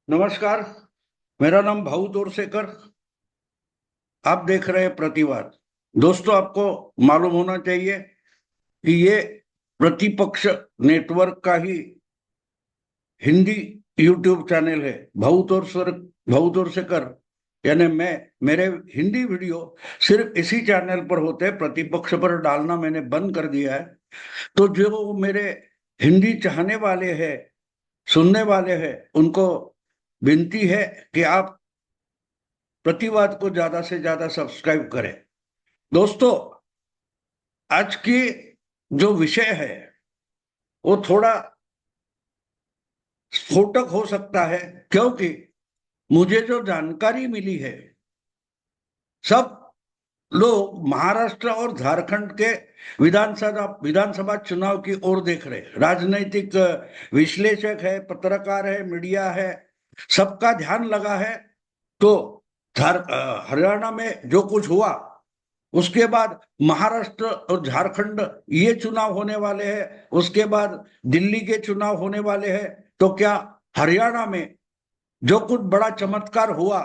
नमस्कार। मेरा नाम भाऊ तोरसेकर। आप देख रहे हैं प्रतिवाद। दोस्तों, आपको मालूम होना चाहिए कि ये प्रतिपक्ष नेटवर्क का ही हिंदी यूट्यूब चैनल है। भाऊ तोरसेकर यानी मैं। मेरे हिंदी वीडियो सिर्फ इसी चैनल पर होते हैं, प्रतिपक्ष पर डालना मैंने बंद कर दिया है। तो जो मेरे हिंदी चाहने वाले हैं, सुनने वाले हैं, उनको विनती है कि आप प्रतिवाद को ज्यादा से ज्यादा सब्सक्राइब करें। दोस्तों, आज की जो विषय है वो थोड़ा स्फोटक हो सकता है, क्योंकि मुझे जो जानकारी मिली है, सब लोग महाराष्ट्र और झारखंड के विधानसभा चुनाव की ओर देख रहे हैं। राजनीतिक विश्लेषक है, पत्रकार है, मीडिया है, सबका ध्यान लगा है। तो हरियाणा में जो कुछ हुआ, उसके बाद महाराष्ट्र और झारखंड ये चुनाव होने वाले हैं, उसके बाद दिल्ली के चुनाव होने वाले हैं। तो क्या हरियाणा में जो कुछ बड़ा चमत्कार हुआ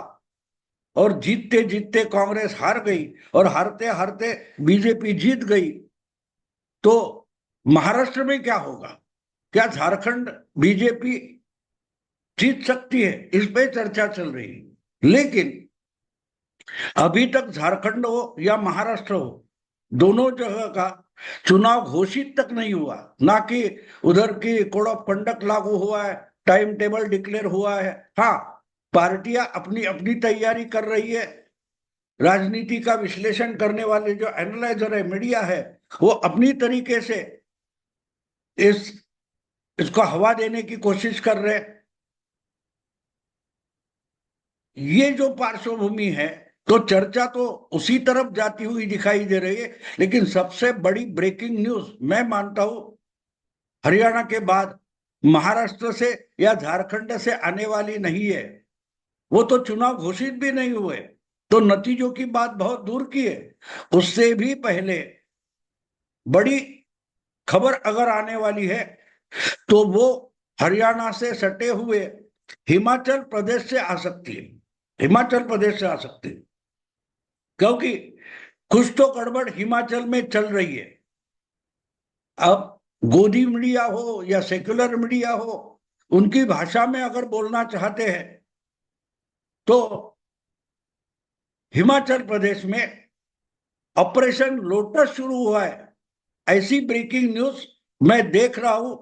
और जीतते जीतते कांग्रेस हार गई और हारते हारते बीजेपी जीत गई, तो महाराष्ट्र में क्या होगा? क्या झारखंड बीजेपी जीत सकती है? इस पे चर्चा चल रही है। लेकिन अभी तक झारखंड हो या महाराष्ट्र हो, दोनों जगह का चुनाव घोषित तक नहीं हुआ। ना कि उधर की कोड ऑफ कंडक्ट लागू हुआ है, टाइम टेबल डिक्लेयर हुआ है। हाँ, पार्टियां अपनी अपनी तैयारी कर रही है। राजनीति का विश्लेषण करने वाले जो एनालाइजर है, मीडिया है, वो अपनी तरीके से इस इसको हवा देने की कोशिश कर रहे हैं। ये जो पार्श्वभूमि है, तो चर्चा तो उसी तरफ जाती हुई दिखाई दे रही है। लेकिन सबसे बड़ी ब्रेकिंग न्यूज मैं मानता हूं, हरियाणा के बाद महाराष्ट्र से या झारखंड से आने वाली नहीं है। वो तो चुनाव घोषित भी नहीं हुए, तो नतीजों की बात बहुत दूर की है। उससे भी पहले बड़ी खबर अगर आने वाली है, तो वो हरियाणा से सटे हुए हिमाचल प्रदेश से आ सकती है। हिमाचल प्रदेश से आ सकती है, क्योंकि कुछ तो गड़बड़ हिमाचल में चल रही है। अब गोदी मीडिया हो या सेक्युलर मीडिया हो, उनकी भाषा में अगर बोलना चाहते हैं, तो हिमाचल प्रदेश में ऑपरेशन लोटस शुरू हुआ है। ऐसी ब्रेकिंग न्यूज मैं देख रहा हूं,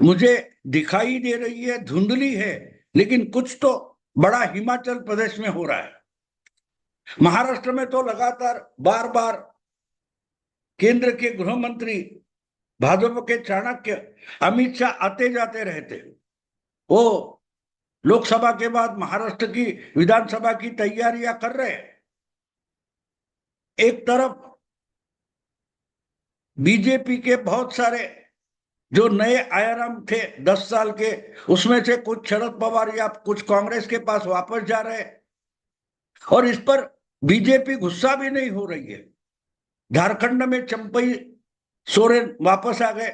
मुझे दिखाई दे रही है, धुंधली है, लेकिन कुछ तो बड़ा हिमाचल प्रदेश में हो रहा है। महाराष्ट्र में तो लगातार बार बार केंद्र के गृह मंत्री, भाजपा के चाणक्य अमित शाह आते जाते रहते। वो लोकसभा के बाद महाराष्ट्र की विधानसभा की तैयारियां कर रहे हैं। एक तरफ बीजेपी के बहुत सारे जो नए आयाराम थे 10 साल के, उसमें से कुछ शरद पवार या कुछ कांग्रेस के पास वापस जा रहे हैं, और इस पर बीजेपी गुस्सा भी नहीं हो रही है। झारखंड में चंपई सोरेन वापस आ गए,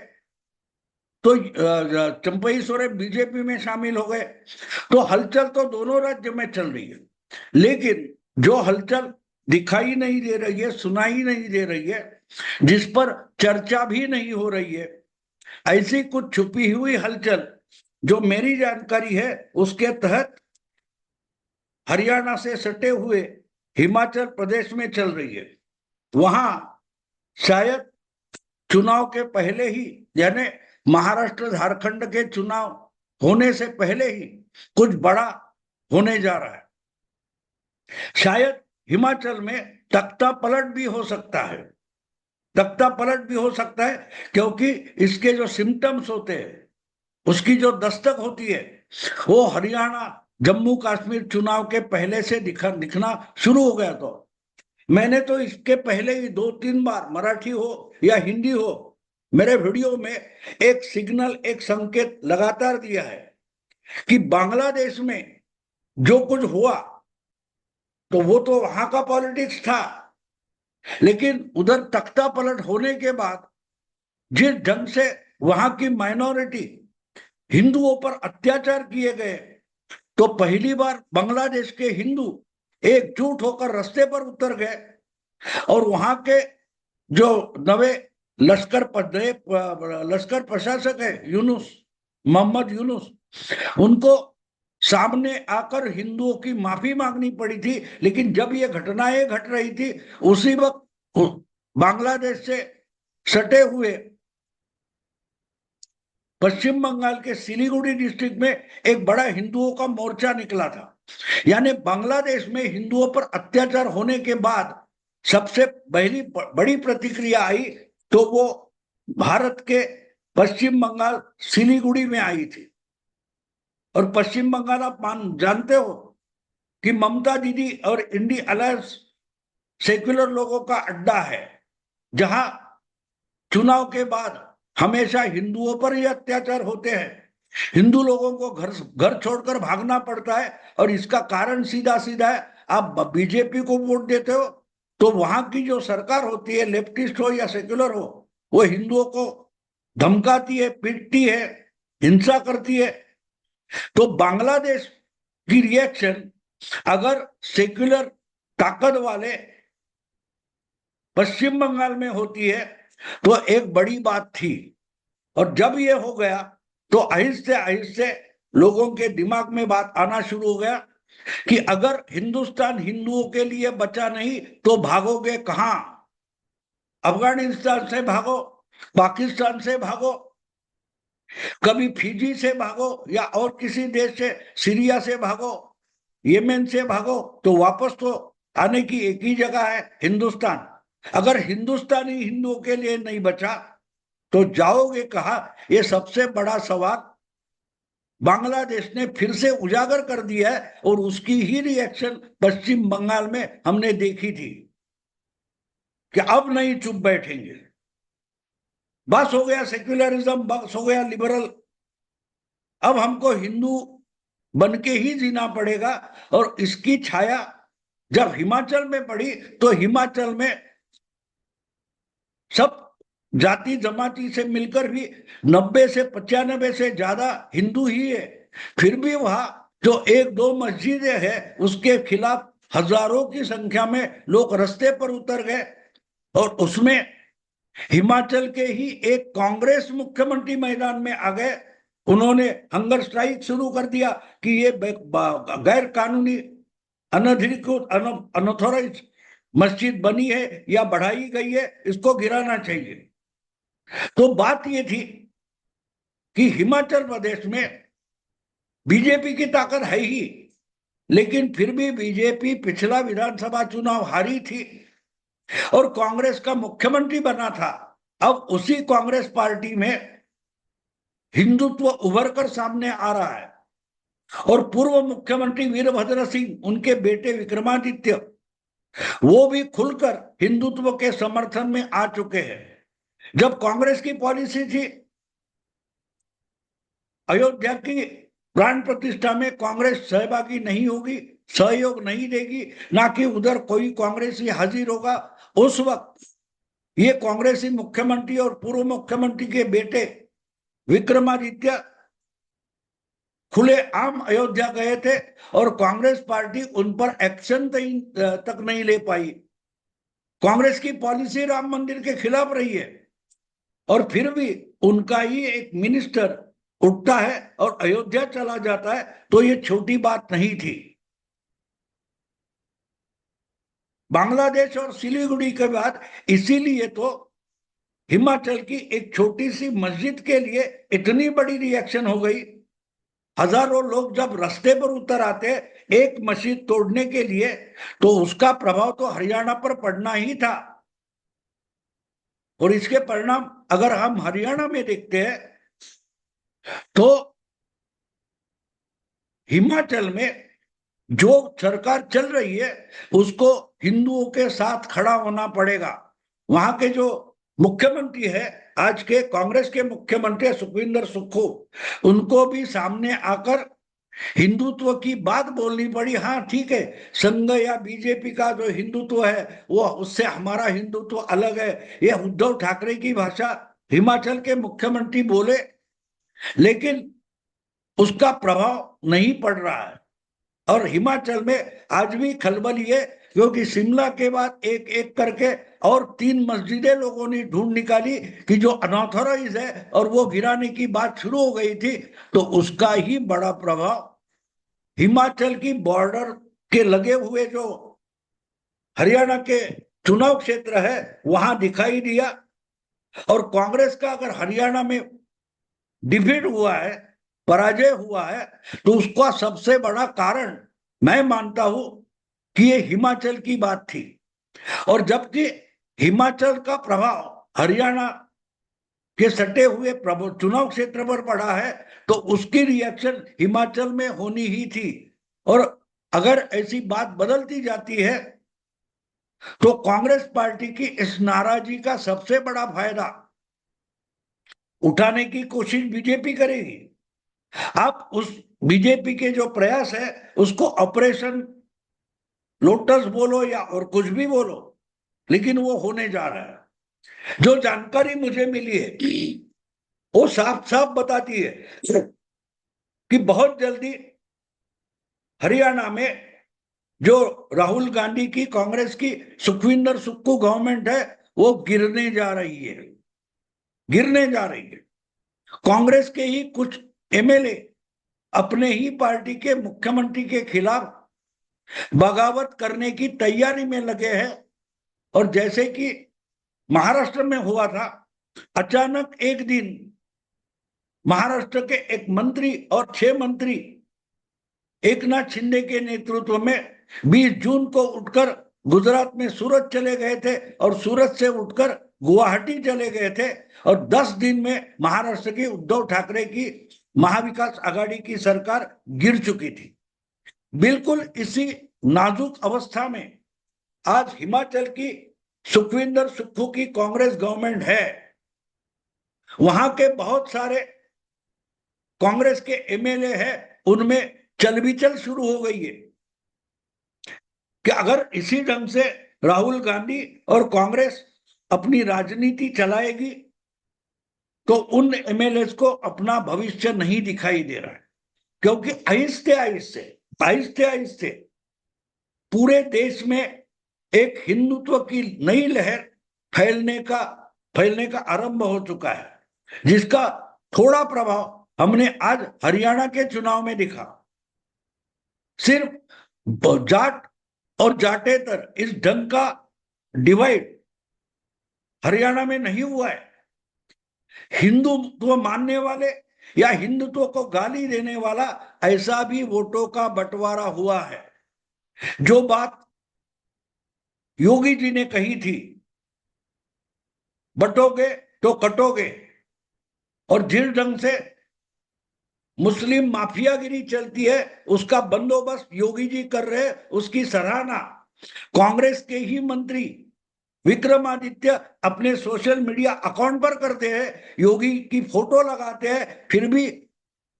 तो चंपई सोरेन बीजेपी में शामिल हो गए। तो हलचल तो दोनों राज्य में चल रही है। लेकिन जो हलचल दिखाई नहीं दे रही है, सुनाई नहीं दे रही है, जिस पर चर्चा भी नहीं हो रही है, ऐसी कुछ छुपी हुई हलचल जो मेरी जानकारी है उसके तहत हरियाणा से सटे हुए हिमाचल प्रदेश में चल रही है। वहां शायद चुनाव के पहले ही, यानी महाराष्ट्र झारखंड के चुनाव होने से पहले ही कुछ बड़ा होने जा रहा है। शायद हिमाचल में तख्ता पलट भी हो सकता है। तख्ता पलट भी हो सकता है, क्योंकि इसके जो सिम्टम्स होते हैं, उसकी जो दस्तक होती है, वो हरियाणा जम्मू कश्मीर चुनाव के पहले से दिखना शुरू हो गया। तो मैंने तो इसके पहले ही 2-3 बार, मराठी हो या हिंदी हो, मेरे वीडियो में एक सिग्नल, एक संकेत लगातार दिया है कि बांग्लादेश में जो कुछ हुआ, तो वो तो वहां का पॉलिटिक्स था। लेकिन उधर तख्ता पलट होने के बाद जिस ढंग से वहां की माइनॉरिटी, हिंदुओं पर अत्याचार किए गए, तो पहली बार बांग्लादेश के हिंदू एकजुट होकर रास्ते पर उतर गए और वहां के जो नवे लश्कर प्रशासक है यूनुस, मोहम्मद यूनुस, उनको सामने आकर हिंदुओं की माफी मांगनी पड़ी थी। लेकिन जब ये घटनाएं घट रही थी उसी वक्त बांग्लादेश से सटे हुए पश्चिम बंगाल के सिलीगुड़ी डिस्ट्रिक्ट में एक बड़ा हिंदुओं का मोर्चा निकला था। यानी बांग्लादेश में हिंदुओं पर अत्याचार होने के बाद सबसे पहली बड़ी प्रतिक्रिया आई तो वो भारत के पश्चिम बंगाल सिलीगुड़ी में आई थी। और पश्चिम बंगाल आप जानते हो कि ममता दीदी और इंडी अलायंस सेक्युलर लोगों का अड्डा है, जहां चुनाव के बाद हमेशा हिंदुओं पर ही अत्याचार होते हैं। हिंदू लोगों को घर छोड़कर भागना पड़ता है और इसका कारण सीधा सीधा है, आप बीजेपी को वोट देते हो तो वहां की जो सरकार होती है, लेफ्टिस्ट हो या सेक्युलर हो, वो हिंदुओं को धमकाती है, पीटती है, हिंसा करती है। तो बांग्लादेश की रिएक्शन अगर सेक्युलर ताकत वाले पश्चिम बंगाल में होती है तो एक बड़ी बात थी। और जब ये हो गया तो आहिस्ते आहिस्ते लोगों के दिमाग में बात आना शुरू हो गया कि अगर हिंदुस्तान हिंदुओं के लिए बचा नहीं तो भागोगे कहां? अफगानिस्तान से भागो, पाकिस्तान से भागो, कभी फिजी से भागो या और किसी देश से, सीरिया से भागो, येमेन से भागो, तो वापस तो आने की एक ही जगह है, हिंदुस्तान। अगर हिंदुस्तान ही हिंदुओं के लिए नहीं बचा तो जाओगे कहां? ये सबसे बड़ा सवाल बांग्लादेश ने फिर से उजागर कर दिया है और उसकी ही रिएक्शन पश्चिम बंगाल में हमने देखी थी कि अब नहीं चुप बैठेंगे, बस हो गया सेक्युलरिज्म, बस हो गया लिबरल, अब हमको हिंदू बन के ही जीना पड़ेगा। और इसकी छाया जब हिमाचल में पड़ी तो हिमाचल में सब जाति जमाती से मिलकर भी 90 से 95 से ज्यादा हिंदू ही है। फिर भी वहां जो एक दो मस्जिदें हैं उसके खिलाफ हजारों की संख्या में लोग रास्ते पर उतर गए। और उसमें हिमाचल के ही एक कांग्रेस मुख्यमंत्री मैदान में आ गए, उन्होंने हंगर स्ट्राइक शुरू कर दिया कि ये गैर कानूनी अनधिकृत अनऑथोराइज मस्जिद बनी है या बढ़ाई गई है, इसको गिराना चाहिए। तो बात ये थी कि हिमाचल प्रदेश में बीजेपी की ताकत है ही, लेकिन फिर भी बीजेपी पिछला विधानसभा चुनाव हारी थी और कांग्रेस का मुख्यमंत्री बना था। अब उसी कांग्रेस पार्टी में हिंदुत्व उभर कर सामने आ रहा है और पूर्व मुख्यमंत्री वीरभद्र सिंह, उनके बेटे विक्रमादित्य, वो भी खुलकर हिंदुत्व के समर्थन में आ चुके हैं। जब कांग्रेस की पॉलिसी थी अयोध्या की प्राण प्रतिष्ठा में कांग्रेस सहभागी नहीं होगी, सहयोग नहीं देगी, ना कि उधर कोई कांग्रेसी हाजिर होगा, उस वक्त ये कांग्रेसी मुख्यमंत्री और पूर्व मुख्यमंत्री के बेटे विक्रमादित्य खुले आम अयोध्या गए थे और कांग्रेस पार्टी उन पर एक्शन तक नहीं ले पाई। कांग्रेस की पॉलिसी राम मंदिर के खिलाफ रही है और फिर भी उनका ही एक मिनिस्टर उठता है और अयोध्या चला जाता है, तो ये छोटी बात नहीं थी। बांग्लादेश और सिलीगुड़ी के बाद इसीलिए तो हिमाचल की एक छोटी सी मस्जिद के लिए इतनी बड़ी रिएक्शन हो गई। हजारों लोग जब रास्ते पर उतर आते एक मस्जिद तोड़ने के लिए, तो उसका प्रभाव तो हरियाणा पर पड़ना ही था। और इसके परिणाम अगर हम हरियाणा में देखते हैं तो हिमाचल में जो सरकार चल रही है उसको हिंदुओं के साथ खड़ा होना पड़ेगा। वहां के जो मुख्यमंत्री है, आज के कांग्रेस के मुख्यमंत्री सुखविंदर सुक्खू, उनको भी सामने आकर हिंदुत्व की बात बोलनी पड़ी। हाँ ठीक है, संघ या बीजेपी का जो हिंदुत्व है वो उससे हमारा हिंदुत्व अलग है, ये उद्धव ठाकरे की भाषा हिमाचल के मुख्यमंत्री बोले, लेकिन उसका प्रभाव नहीं पड़ रहा है। और हिमाचल में आज भी खलबली है, क्योंकि शिमला के बाद एक एक करके और 3 मस्जिदें लोगों ने ढूंढ निकाली कि जो अनऑथोराइज है, और वो गिराने की बात शुरू हो गई थी। तो उसका ही बड़ा प्रभाव हिमाचल की बॉर्डर के लगे हुए जो हरियाणा के चुनाव क्षेत्र है वहां दिखाई दिया। और कांग्रेस का अगर हरियाणा में डिफीट हुआ है, पराजय हुआ है, तो उसका सबसे बड़ा कारण मैं मानता हूं कि ये हिमाचल की बात थी। और जबकि हिमाचल का प्रभाव हरियाणा के सटे हुए चुनाव क्षेत्र पर पड़ा है, तो उसकी रिएक्शन हिमाचल में होनी ही थी। और अगर ऐसी बात बदलती जाती है तो कांग्रेस पार्टी की इस नाराजगी का सबसे बड़ा फायदा उठाने की कोशिश बीजेपी करेगी। आप उस बीजेपी के जो प्रयास है उसको ऑपरेशन लोटस बोलो या और कुछ भी बोलो, लेकिन वो होने जा रहा है। जो जानकारी मुझे मिली है वो साफ साफ बताती है कि बहुत जल्दी हरियाणा में जो राहुल गांधी की कांग्रेस की सुखविंदर सुक्खू गवर्नमेंट है वो गिरने जा रही है, गिरने जा रही है। कांग्रेस के ही कुछ एमएलए अपने ही पार्टी के मुख्यमंत्री के खिलाफ बगावत करने की तैयारी में लगे हैं। और जैसे कि महाराष्ट्र में हुआ था, अचानक एक दिन महाराष्ट्र के एक मंत्री और 6 मंत्री एकनाथ शिंदे के नेतृत्व में 20 जून को उठकर गुजरात में सूरत चले गए थे और सूरत से उठकर गुवाहाटी चले गए थे। और 10 दिन में महाराष्ट्र की उद्धव ठाकरे की महाविकास आघाड़ी की सरकार गिर चुकी थी। बिल्कुल इसी नाजुक अवस्था में आज हिमाचल की सुखविंदर सुक्खू की कांग्रेस गवर्नमेंट है। वहां के बहुत सारे कांग्रेस के एमएलए हैं, उनमें चलबिचल शुरू हो गई है कि अगर इसी ढंग से राहुल गांधी और कांग्रेस अपनी राजनीति चलाएगी तो उन एमएलए को अपना भविष्य नहीं दिखाई दे रहा है। क्योंकि आहिस्ते आहिस्ते आहिस्ते आहिस्ते पूरे देश में एक हिंदुत्व की नई लहर फैलने का आरंभ हो चुका है, जिसका थोड़ा प्रभाव हमने आज हरियाणा के चुनाव में दिखा। सिर्फ जाट और जाटेतर इस ढंग का डिवाइड हरियाणा में नहीं हुआ है। हिंदुत्व मानने वाले या हिंदुत्व को गाली देने वाला ऐसा भी वोटों का बंटवारा हुआ है। जो बात योगी जी ने कही थी, बटोगे तो कटोगे, और जिस ढंग से मुस्लिम माफियागिरी चलती है उसका बंदोबस्त योगी जी कर रहे, उसकी सराहना कांग्रेस के ही मंत्री विक्रमादित्य अपने सोशल मीडिया अकाउंट पर करते हैं, योगी की फोटो लगाते हैं। फिर भी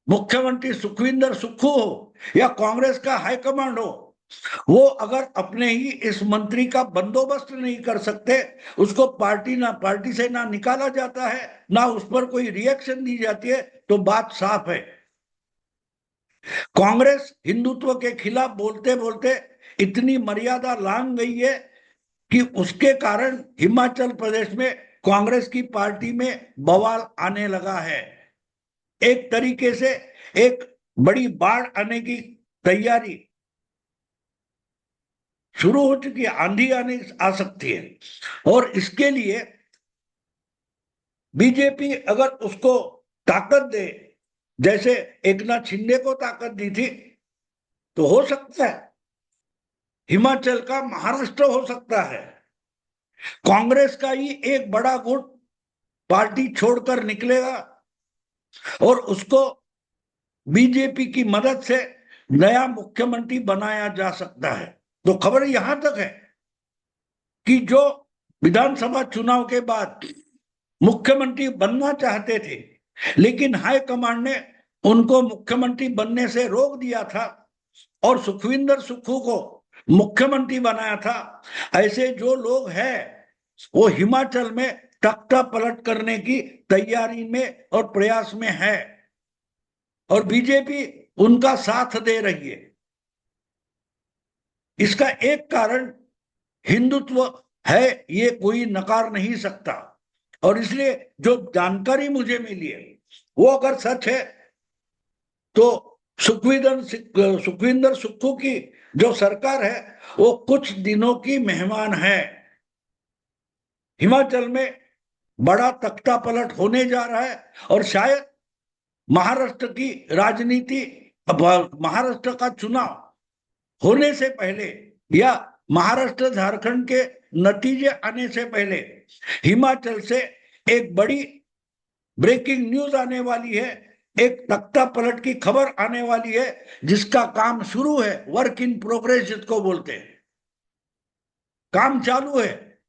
मुख्यमंत्री सुखविंदर सुक्खू हो या कांग्रेस का हाईकमांड हो, वो अगर अपने ही इस मंत्री का बंदोबस्त नहीं कर सकते, उसको पार्टी से ना निकाला जाता है, ना उस पर कोई रिएक्शन दी जाती है, तो बात साफ है। कांग्रेस हिंदुत्व के खिलाफ बोलते बोलते इतनी मर्यादा लांघ गई है कि उसके कारण हिमाचल प्रदेश में कांग्रेस की पार्टी में बवाल आने लगा है। एक तरीके से एक बड़ी बाढ़ आने की तैयारी शुरू हो चुकी है, आंधी आ सकती है। और इसके लिए बीजेपी अगर उसको ताकत दे, जैसे एकनाथ शिंदे को ताकत दी थी, तो हो सकता है हिमाचल का महाराष्ट्र हो सकता है। कांग्रेस का ही एक बड़ा गुट पार्टी छोड़कर निकलेगा और उसको बीजेपी की मदद से नया मुख्यमंत्री बनाया जा सकता है। तो खबर यहां तक है कि जो विधानसभा चुनाव के बाद मुख्यमंत्री बनना चाहते थे, लेकिन हाईकमांड ने उनको मुख्यमंत्री बनने से रोक दिया था और सुखविंदर सुक्खू को मुख्यमंत्री बनाया था, ऐसे जो लोग हैं वो हिमाचल में तख्ता पलट करने की तैयारी में और प्रयास में है, और बीजेपी उनका साथ दे रही है। इसका एक कारण हिंदुत्व है, ये कोई नकार नहीं सकता। और इसलिए जो जानकारी मुझे मिली है वो अगर सच है तो सुखविंदर सुक्खू की जो सरकार है वो कुछ दिनों की मेहमान है। हिमाचल में बड़ा तख्ता पलट होने जा रहा है और शायद महाराष्ट्र की राजनीति, महाराष्ट्र का चुनाव होने से पहले या महाराष्ट्र झारखंड के नतीजे आने से पहले हिमाचल से एक बड़ी ब्रेकिंग न्यूज आने वाली है, एक तख्ता पलट की खबर आने वाली है, जिसका काम शुरू है, वर्क इन प्रोग्रेस जिसको बोलते हैं, काम चालू है।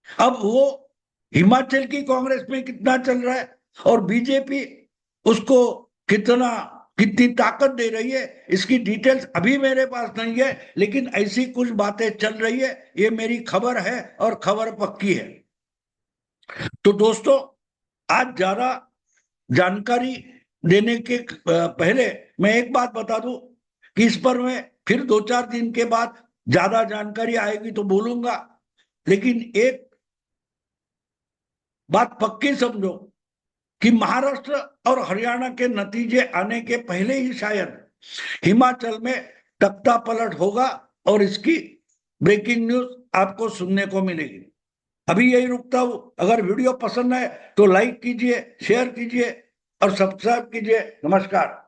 अब वो हिमाचल की कांग्रेस में कितना चल रहा है और बीजेपी उसको कितनी ताकत दे रही है, इसकी डिटेल्स अभी मेरे पास नहीं है, लेकिन ऐसी कुछ बातें चल रही है, ये मेरी खबर है और खबर पक्की है। तो दोस्तों, आज ज्यादा जानकारी देने के पहले मैं एक बात बता दूं कि इस पर मैं फिर 2-4 दिन के बाद ज्यादा जानकारी आएगी तो बोलूंगा, लेकिन एक बात पक्की समझो कि महाराष्ट्र और हरियाणा के नतीजे आने के पहले ही शायद हिमाचल में तख्ता पलट होगा और इसकी ब्रेकिंग न्यूज आपको सुनने को मिलेगी। अभी यही रुकता हूं। अगर वीडियो पसंद है तो लाइक कीजिए, शेयर कीजिए और सब्सक्राइब कीजिए। नमस्कार।